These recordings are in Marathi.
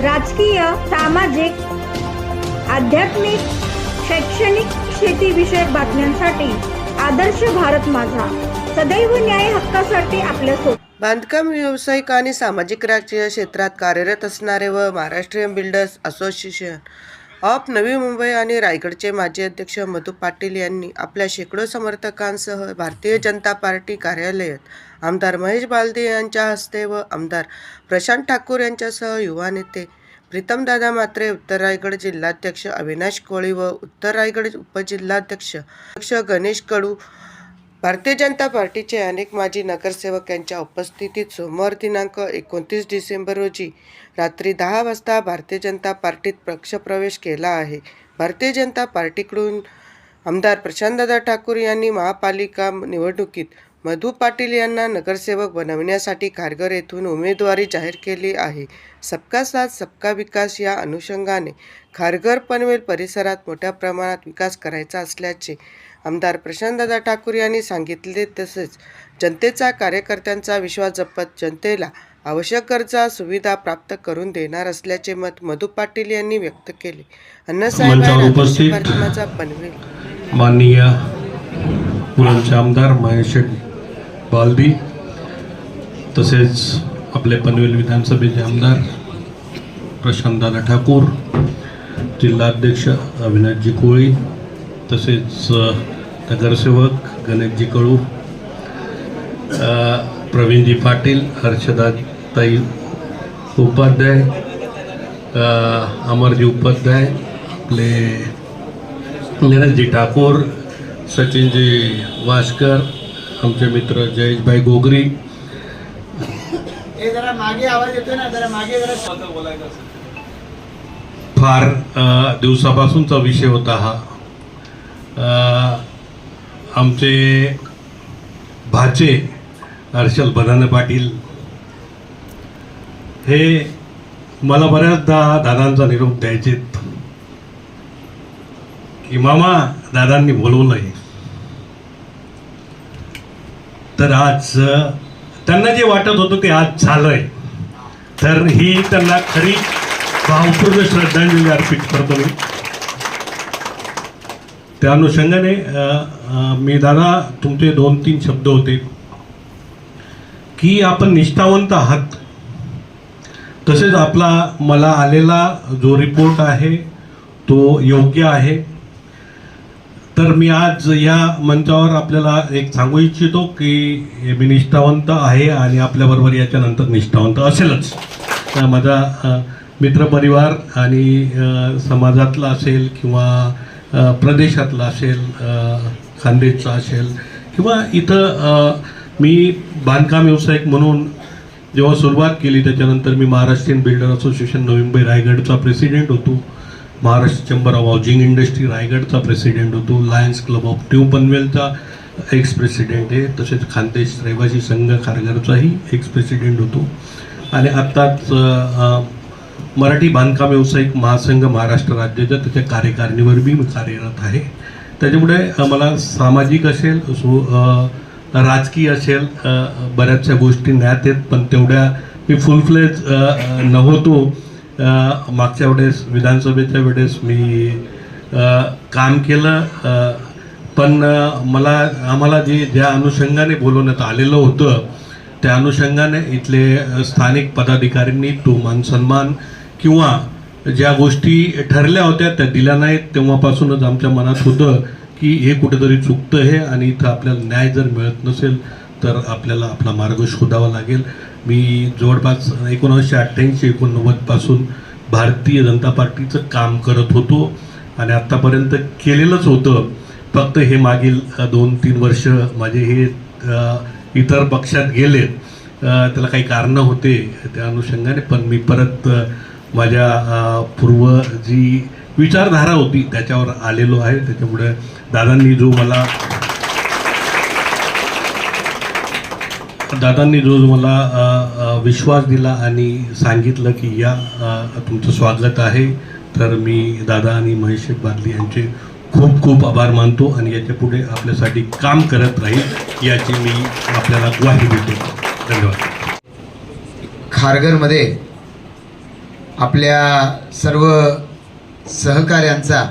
राजकीय, सामाजिक, आध्यात्मिक, शैक्षणिक, शेतीविषयक बातम्यांसाठी आदर्श भारत माझा सदैव न्याय हक्कासाठी आपल्यासोबत. बांधकाम व्यावसायिक आणि सामाजिक राजकीय क्षेत्रात कार्यरत असणारे व Maharashtrian builders association of Navi Mumbai आणि रायगडचे माजी अध्यक्ष मधु पाटील यांनी आपल्या शेकडो समर्थकांसह भारतीय जनता पार्टी कार्यालयात आमदार महेश बालदी यांच्या हस्ते व आमदार प्रशांत ठाकूर यांच्यासह युवा नेते प्रीतमदादा म्हात्रे, उत्तर रायगड जिल्हाध्यक्ष अविनाश कोळी व उत्तर रायगड उपजिल्हाध्यक्ष गणेश कडू, भारतीय जनता पार्टीचे अनेक माजी नगरसेवक यांच्या उपस्थितीत सोमवार दिनांक 29 डिसेंबर रोजी रात्री 10 वाजता भारतीय जनता पार्टीत पक्षप्रवेश केला आहे. भारतीय जनता पार्टीकडून आमदार प्रशांतदादा ठाकूर यांनी महापालिका निवडणुकीत मधु पाटील यांना नगरसेवक बनविण्यासाठी खारघर येथून उमेदवारी जाहीर केली आहे. सबका साथ सबका विकास या अनुषंगाने खारघर पनवेल परिसरात मोठ्या प्रमाणात विकास करायचा असल्याचे आमदार प्रशांतदादा ठाकूर यांनी सांगितले. तसेच जनतेचा कार्यकर्त्यांचा विश्वास जपत जनतेला आवश्यक गरजा सुविधा प्राप्त करून देणार असल्याचे मत मधु पाटील यांनी व्यक्त केले. अण्णासाहेब प्रतिमाचा पनवेल. माननीय मुलांचे आमदार महेश बालदी, तसेच आपले पनवेल विधानसभेचे आमदार प्रशांतदादा ठाकूर, जिल्हाध्यक्ष अविनाशजी कोळी, तसेच नगरसेवक गणेशजी कडू, प्रवीणजी पाटील, हर्षदाताई उपाध्याय, अमरजी उपाध्याय, आपले नीरजजी ठाकूर, सचिनजी वासकर, आमचे मित्र जयेशभाई गोगरी. फार दिवसापासूनचा विषय होता हा. आमचे भाचे हर्षल बनाने पाटील हे मला बऱ्याचदा दादांचा निरोप द्यायचे की मामा दादांनी बोलवलंय. तर आज त्यांना जे वाटत होतं ते आज झालंय. तर ही त्यांना खरी भावपूर्ण श्रद्धांजली अर्पित करतो मी. त्या अनुषंगाने मी दादा तुमचे 2-3 शब्द होते की आपण निष्ठावंत आहात. तसेच मला आलेला जो रिपोर्ट आहे तो योग्य आहे. तर मी आज या मंचावर आपल्याला एक सांगू इच्छितो की मी निष्ठावंत आहे आणि आपल्याबरोबर याच्यानंतर निष्ठावंत असेलच. माझा मित्रपरिवार आणि समाजातला असेल किंवा प्रदेशातला असेल, खानदेशचा असेल किंवा इथं मी बांधकाम व्यावसायिक म्हणून जेव्हा सुरुवात केली त्याच्यानंतर मी महाराष्ट्रीयन बिल्डर असोसिएशन नवी मुंबई रायगडचा प्रेसिडेंट होतो, Maharashtra chamber of housing industry रायगडचा प्रेसिडेंट होतो, लायन्स क्लब ऑफ न्यू पनवेलचा एक्स प्रेसिडेंट आहे, तसेच खानदेश रहिवासी संघ खारघरचाही एक्स प्रेसिडेंट होतो आणि आत्ताच मराठी बांधकाम व्यावसायिक महासंघ महाराष्ट्र राज्याच्या त्याच्या कार्यकारिणीवर मी कार्यरत आहे. त्याच्यामुळे मला सामाजिक असेल राजकीय असेल बऱ्याचशा गोष्टी ज्ञात आहेत, पण तेवढ्या मी फुल फ्लेज नव्हतो. मागच्या वेळेस विधानसभेच्या वेळेस मी काम केलं, पण आम्हाला ज्या अनुषंगाने बोलवण्यात आलेलं होतं त्या अनुषंगाने इथले स्थानिक पदाधिकाऱ्यांनी तो मान सन्मान किंवा ज्या गोष्टी ठरल्या होत्या त्या दिल्या नाहीत. तेव्हापासूनच आमच्या मनात होतं की हे कुठेतरी चुकतं आहे आणि इथं आपल्याला न्याय जर मिळत नसेल तर आपल्याला आपला मार्ग शोधावा लागेल. मी जवळपास 1988-89 पासून भारतीय जनता पार्टीचं काम करत होतो आणि आत्तापर्यंत केलेलंच होतं. फक्त हे मागील 2-3 वर्ष माझे हे इतर पक्षात गेलेत. त्याला काही कारणं होते त्या अनुषंगाने, पण मी परत माझ्या पूर्व जी विचारधारा होती त्याच्यावर आलेलो आहे. त्याच्यामुळे दादांनी जो मला विश्वास दिला आणि सांगितलं की या तुमचं स्वागत आहे, तर मी दादा आणि महेश बादली यांचे खूप खूप आभार मानतो आणि याच्या पुढे आपल्यासाठी काम करत राहील याची मी आपल्याला ग्वाही देतो. धन्यवाद. खारघरमध्ये आपल्या सर्व सहकाऱ्यांचा,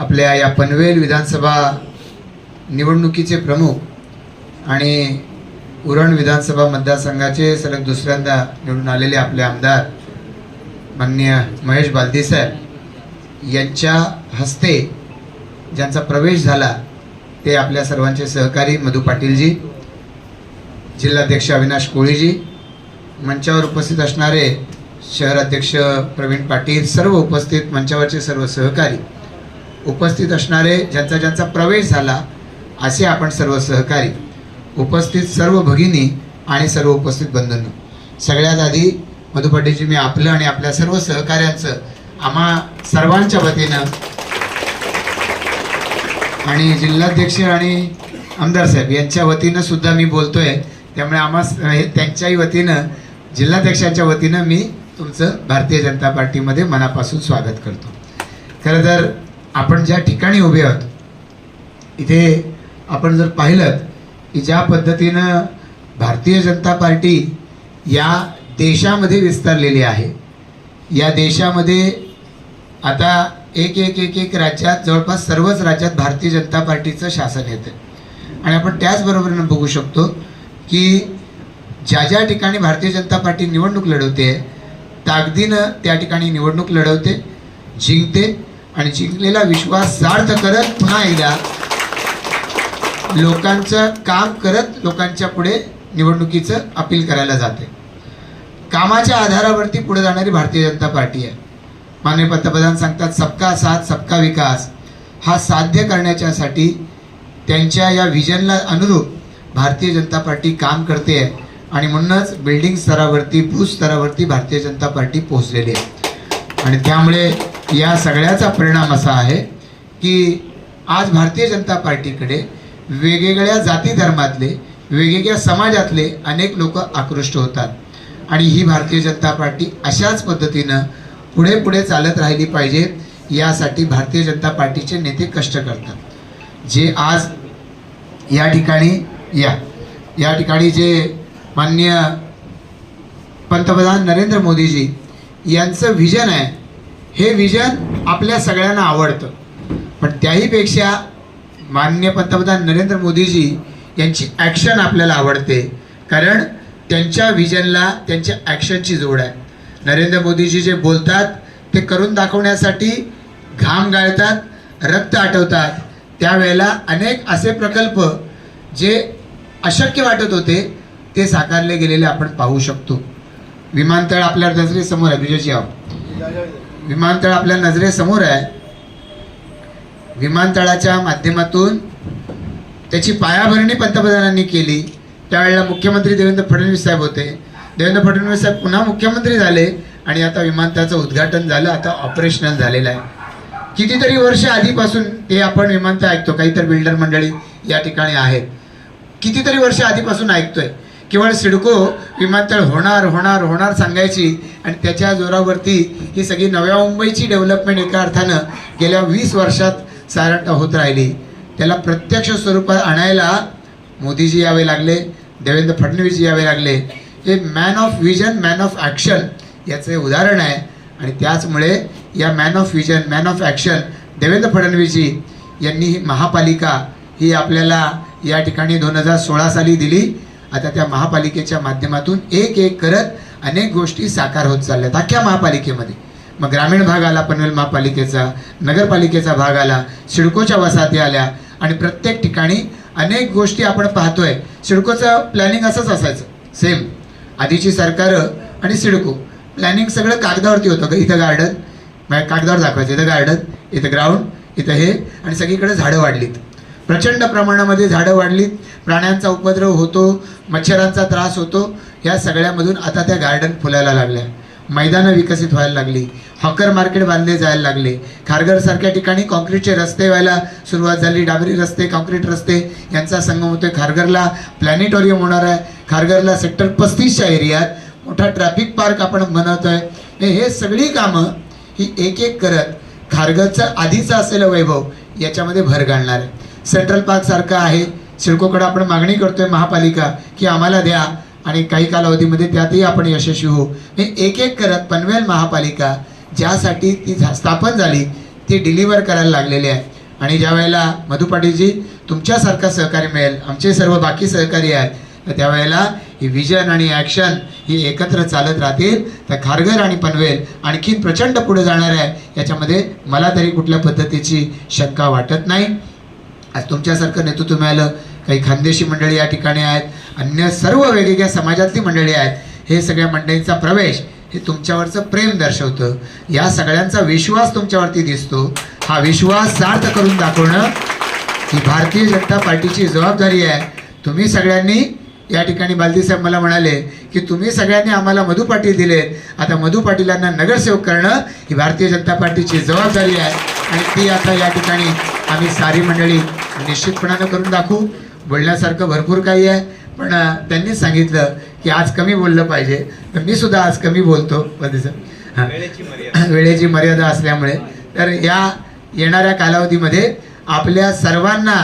आपल्या या पनवेल विधानसभा निवडणुकीचे प्रमुख आणि उरण विधानसभा मतदारसंघाचे सलग दुसऱ्यांदा निवडून आलेले आपले आमदार माननीय महेश बालदी साहेब यांच्या हस्ते ज्यांचा प्रवेश झाला ते आपल्या सर्वांचे सहकारी मधु पाटीलजी, जिल्हाध्यक्ष अविनाश कोळीजी, मंचावर उपस्थित असणारे शहराध्यक्ष प्रवीण पाटील, सर्व उपस्थित मंचावरचे सर्व सहकारी, उपस्थित असणारे ज्यांचा प्रवेश झाला असे आपण सर्व सहकारी, उपस्थित सर्व भगिनी आणि सर्व उपस्थित बंधूंनो, सगळ्यात आधी मधु पाटीलजी मी आपलं आणि आपल्या सर्व सहकाऱ्यांचं आम्हा सर्वांच्या वतीनं आणि जिल्हाध्यक्ष आणि आमदार साहेब यांच्या वतीनं सुद्धा मी बोलतोय, त्यामुळे आम्हा त्यांच्याही वतीनं जिल्हाध्यक्षांच्या वतीनं मी तुमचं भारतीय जनता पार्टीमध्ये मनापासून स्वागत करतो. खरं तर आपण ज्या ठिकाणी उभे आहोत इथे आपण जर पाहिलं की ज्या पद्धतीनं भारतीय जनता पार्टी या देशामध्ये विस्तारलेली आहे, या देशामध्ये आता एक राज्यात जवळपास सर्वच राज्यात भारतीय जनता पार्टीचं शासन येतं आणि आपण त्याचबरोबरीनं बघू शकतो की ज्या ठिकाणी भारतीय जनता पार्टी निवडणूक लढवते ताकदीनं त्या ठिकाणी निवडणूक लढवते, जिंकते आणि जिंकलेला विश्वास सार्थ करत पुन्हा एकदा लोकांचं काम करत लोकांच्या पुढे निवडणुकीचं अपील करायला जाते. कामाच्या आधारावरती पुढे जाणारी भारतीय जनता पार्टी आहे. माननीय पंतप्रधान सांगतात सबका साथ सबका विकास, हा साध्य करण्याच्यासाठी त्यांच्या या व्हिजनला अनुरूप भारतीय जनता पार्टी काम करते आहे आणि म्हणूनच building स्तरावरती, booth स्तरावरती Bharatiya Janata party पोहोचलेली आहे. आणि त्यामुळे या सगळ्याचा परिणाम असा आहे की आज भारतीय जनता पार्टीकडे वेगवेगळ्या जाती धर्मातले, वेगवेगळ्या समाजातले अनेक लोक आकृष्ट होतात आणि ही भारतीय जनता पार्टी अशाच पद्धतीनं पुढे चालत राहिली पाहिजे, यासाठी भारतीय जनता पार्टीचे नेते कष्ट करतात. जे आज या ठिकाणी जे माननीय पंतप्रधान नरेंद्र मोदीजी यांचं व्हिजन आहे, हे व्हिजन आपल्या सगळ्यांना आवडतं, पण त्याहीपेक्षा माननीय पंतप्रधान नरेंद्र मोदीजी यांची ॲक्शन आपल्याला आवडते, कारण त्यांच्या व्हिजनला त्यांच्या ॲक्शनची जोड आहे. नरेंद्र मोदीजी जे बोलतात ते करून दाखवण्यासाठी घाम गाळतात, रक्त आटवतात. त्यावेळेला अनेक असे प्रकल्प जे अशक्य वाटत होते ते साकारले गेलेले आपण पाहू शकतो. विमानतळ आपल्या नजरेसमोर आहे, विजयजी विमानतळ आपल्या नजरेसमोर आहे. विमानतळाच्या माध्यमातून त्याची पायाभरणी पंतप्रधानांनी केली. त्यावेळेला मुख्यमंत्री देवेंद्र फडणवीस साहेब होते. देवेंद्र फडणवीस साहेब पुन्हा मुख्यमंत्री झाले आणि आता विमानतळाचं उद्घाटन झालं, आता ऑपरेशनल झालेलं आहे. कितीतरी वर्ष आधीपासून ते आपण विमानतळ ऐकतो, काहीतरी बिल्डर मंडळी या ठिकाणी आहेत, कितीतरी वर्ष आधीपासून ऐकतोय. केवळ सिडको विमानतळ होणार सांगायची आणि त्याच्या जोरावरती ही सगळी नव्या मुंबईची डेव्हलपमेंट एका अर्थानं गेल्या 20 वर्षात सारट होत राहिली. त्याला प्रत्यक्ष स्वरूपात आणायला मोदीजी यावे लागले, देवेंद्र फडणवीसजी यावे लागले. हे man of vision, man of action याचे उदाहरण आहे आणि त्याचमुळे या man of vision, man of action Devendra फडणवीसजी यांनी ही महापालिका ही आपल्याला या ठिकाणी 2016 साली दिली. आता त्या महापालिकेच्या माध्यमातून एक करत अनेक गोष्टी साकार होत चालल्यात अख्ख्या महापालिकेमध्ये. मग ग्रामीण भाग आला, पनवेल महापालिकेचा, नगरपालिकेचा भाग आला, सिडकोच्या वसाहती आल्या आणि प्रत्येक ठिकाणी अनेक गोष्टी आपण पाहतोय. सिडकोचं प्लॅनिंग असंच असायचं सेम, आधीची सरकारं आणि सिडको प्लॅनिंग सगळं कागदावरती होतं. इथं गार्डन, कागदावर दाखवायचं, इथं गार्डन, इथं ग्राउंड, इथं हे, आणि सगळीकडे झाडं वाढलीत, प्रचंड प्रमाणामध्ये झाडं वाढलीत. प्राण्यांचा उपद्रव होतो, मच्छरांचा त्रास होतो. या सगळ्यामधून आता त्या गार्डन फुलायला लागल्या, मैदानं विकसित व्हायला लागली, हॉकर मार्केट बांधले जायला लागले. खारघरसारख्या ठिकाणी कॉन्क्रीटचे रस्ते व्हायला सुरुवात झाली, डांबरी रस्ते, कॉन्क्रीट रस्ते यांचा संगम होतोय. खारघरला प्लॅनेटोरियम होणार आहे. खारघरला सेक्टर 35च्या एरियात मोठा ट्रॅफिक पार्क आपण बनवतोय. हे सगळी कामं ही एक करत खारघरचं आधीचं असलेलं वैभव याच्यामध्ये भर घालणार आहे. सेंट्रल पार्क सारखं आहे. सिडकोकडे आपण मागणी करतोय महापालिका की आम्हाला द्या, आणि काही कालावधीमध्ये त्यातही आपण यशस्वी होऊ. हे एक एक करत पनवेल महापालिका ज्यासाठी ती स्थापन झाली ती डिलिव्हर करायला लागलेली आहे. आणि ज्या वेळेला मधु पाटीलजी तुमच्यासारखं सहकार्य मिळेल, आमचे सर्व बाकी सहकारी आहेत, तर त्यावेळेला ही विजन आणि ॲक्शन ही एकत्र चालत राहतील तर खारघर आणि पनवेल आणखीन प्रचंड पुढे जाणार आहे, याच्यामध्ये मला तरी कुठल्या पद्धतीची शंका वाटत नाही. आज तुमच्यासारखं नेतृत्व मिळालं, काही खानदेशी मंडळी या ठिकाणी आहेत, अन्य सर्व वेगवेगळ्या समाजातली मंडळी आहेत. हे सगळ्या मंडळींचा प्रवेश हे तुमच्यावरचं प्रेम दर्शवतं. या सगळ्यांचा विश्वास तुमच्यावरती दिसतो. हा विश्वास सार्थ करून दाखवणं ही भारतीय जनता पार्टीची जबाबदारी आहे. तुम्ही सगळ्यांनी या ठिकाणी बालदीसाहेब मला म्हणाले की तुम्ही सगळ्यांनी आम्हाला मधु पाटील दिलेत, आता मधु पाटीलांना नगरसेवक करणं ही भारतीय जनता पार्टीची जबाबदारी आहे. आणि ती आता या ठिकाणी आम्ही सारी मंडळी निश्चितपणानं करून दाखवू. बोलण्यासारखं भरपूर काही आहे, पण त्यांनी सांगितलं की आज कमी बोललं पाहिजे, तर मी सुद्धा आज कमी बोलतो. वेळेची मर्यादा असल्यामुळे तर या येणाऱ्या कालावधीमध्ये आपल्या सर्वांना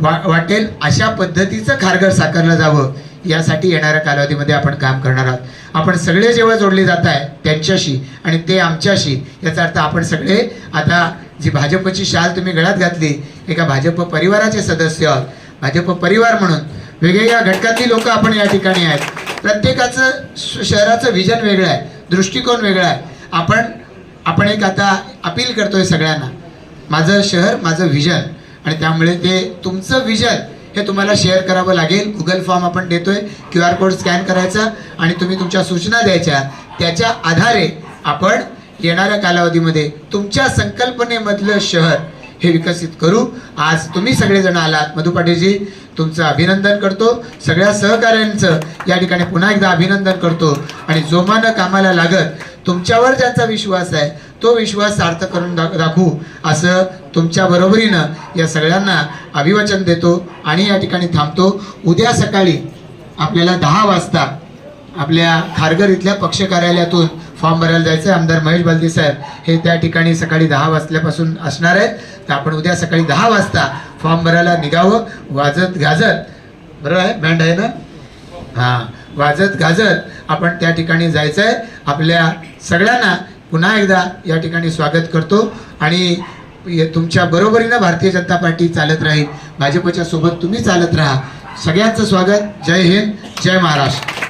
वाटेल अशा पद्धतीचं खारघर साकारलं जावं, यासाठी येणाऱ्या कालावधीमध्ये आपण काम करणार आहोत. आपण सगळे जेव्हा जोडले जात आहे त्यांच्याशी आणि ते आमच्याशी, याचा अर्थ आपण सगळे आता जी भाजपची शाल तुम्ही गळ्यात घातली, एका भाजप परिवाराचे सदस्य आहोत. भाजप परिवार म्हणून वेगवेगळ्या घटकातली लोक आपण या ठिकाणी आहेत. प्रत्येकाचं शहराचं विजन वेगळं आहे, दृष्टिकोन वेगळा आहे. आपण एक आता अपील करतोय सगळ्यांना, माझं शहर माझं विजन, आणि त्यामुळे ते तुमचं विजन हे तुम्हाला शेअर करावं लागेल. गुगल फॉर्म आपण देतोय, QR कोड स्कॅन करायचा आणि तुम्ही तुमच्या सूचना द्यायच्या. त्याच्या आधारे आपण येणाऱ्या कालावधीमध्ये तुमच्या संकल्पनेमधलं शहर हे विकसित करू. आज तुम्ही सगळेजण आलात, मधु पाटीलजी तुमचं अभिनंदन करतो, सगळ्या सहकाऱ्यांचं या ठिकाणी पुन्हा एकदा अभिनंदन करतो. आणि जोमानं कामाला लागत तुमच्यावर ज्यांचा विश्वास आहे तो विश्वास सार्थ करून दाखवू, असं तुमच्या बरोबरीनं या सगळ्यांना अभिवचन देतो आणि या ठिकाणी थांबतो. उद्या सकाळी आपल्याला 10 वाजता आपल्या खारघर इथल्या पक्ष कार्यालयातून फॉर्म भरायला जायचं आहे. आमदार महेश बालदी साहेब हे त्या ठिकाणी सकाळी 10 वाजल्यापासून असणार आहेत. तर आपण उद्या सकाळी 10 वाजता फॉर्म भरायला निघावं. वाजत गाजत, बरोबर आहे, बँड आहे ना, हां, वाजत गाजत आपण त्या ठिकाणी जायचं आहे. आपल्या सगळ्यांना पुन्हा एकदा या ठिकाणी स्वागत करतो आणि तुमच्या बरोबरीनं भारतीय जनता पार्टी चालत राहील, भाजपच्या सोबत तुम्ही चालत राहा. सगळ्यांचं स्वागत. जय हिंद, जय महाराष्ट्र.